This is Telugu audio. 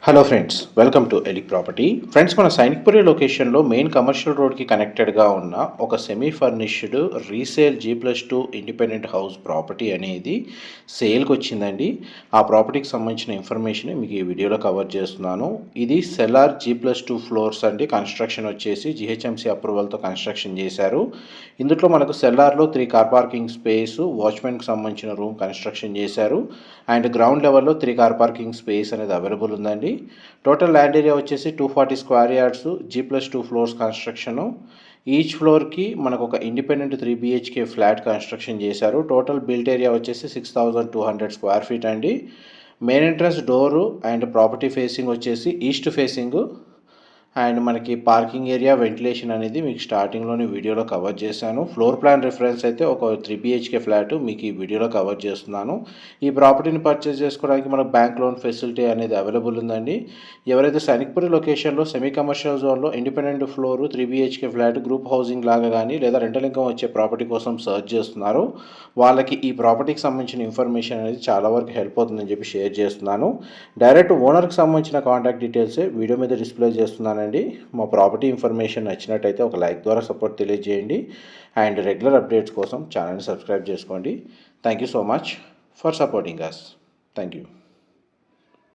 Hello friends, welcome to Elik property. Friends, మన సైనిక్పురి లొకేషన్లో మెయిన్ కమర్షియల్ రోడ్కి కనెక్టెడ్గా ఉన్న ఒక semi furnished resale G+2 independent house property అనేది సేల్కి వచ్చిందండి. ఆ ప్రాపర్టీకి సంబంధించిన ఇన్ఫర్మేషన్ మీకు ఈ వీడియోలో కవర్ చేస్తున్నాను. ఇది సెల్లార్ G+2 ఫ్లోర్స్ అండి. కన్స్ట్రక్షన్ వచ్చేసి GHMC అప్రూవల్తో కన్స్ట్రక్షన్ చేశారు. ఇందులో మనకు సెల్లార్లో 3 కార్ పార్కింగ్ స్పేస్, వాచ్మెన్కి సంబంధించిన రూమ్ కన్స్ట్రక్షన్ చేశారు. అండ్ గ్రౌండ్ లెవెల్లో 3 కార్ పార్కింగ్ స్పేస్ అనేది అవైలబుల్ ఉందండి. టోటల్ ల్యాండ్ ఏరియా వచ్చేసి 240 square yards, G+2 floors construction. Each ఫ్లోర్కి మనకు ఒక ఇండిపెండెంట్ 3 BHK ఫ్లాట్ కన్స్ట్రక్షన్ చేశారు. టోటల్ బిల్ట్ ఏరియా వచ్చేసి 6200 స్క్వేర్ ఫీట్ అండి. Main entrance door and property facing వచ్చేసి ఈస్ట్ ఫేసింగ్. అండ్ మనకి పార్కింగ్ ఏరియా, వెంటిలేషన్ అనేది మీకు స్టార్టింగ్లోని వీడియోలో కవర్ చేశాను. ఫ్లోర్ ప్లాన్ రిఫరెన్స్ అయితే ఒక 3 BHK ఫ్లాట్ మీకు ఈ వీడియోలో కవర్ చేస్తున్నాను. ఈ ప్రాపర్టీని పర్చేస్ చేసుకోవడానికి మనకు బ్యాంక్ లోన్ ఫెసిలిటీ అనేది అవైలబుల్ ఉందండి. ఎవరైతే సైనిక్పురి లొకేషన్లో సెమీ కమర్షియల్ జోన్లో independent floor 3 BHK flat group housing లాగా కానీ లేదా రెంటల్ ఇన్కమ్ వచ్చే ప్రాపర్టీ కోసం సర్చ్ చేస్తున్నారో వాళ్ళకి ఈ ప్రాపర్టీకి సంబంధించిన ఇన్ఫర్మేషన్ అనేది చాలా వరకు హెల్ప్ అవుతుందని చెప్పి షేర్ చేస్తున్నాను. డైరెక్ట్ ఓనర్కి సంబంధించిన కాంటాక్ట్ డీటెయిల్సే వీడియో మీద డిస్ప్లే చేస్తున్నాను. మా ప్రాపర్టీ ఇన్ఫర్మేషన్ నచ్చినట్టయితే ఒక లైక్ ద్వారా సపోర్ట్ తెలియజేయండి. అండ్ రెగ్యులర్ అప్డేట్స్ కోసం ఛానల్ని సబ్స్క్రైబ్ చేసుకోండి. Thank you so much for supporting us. Thank you.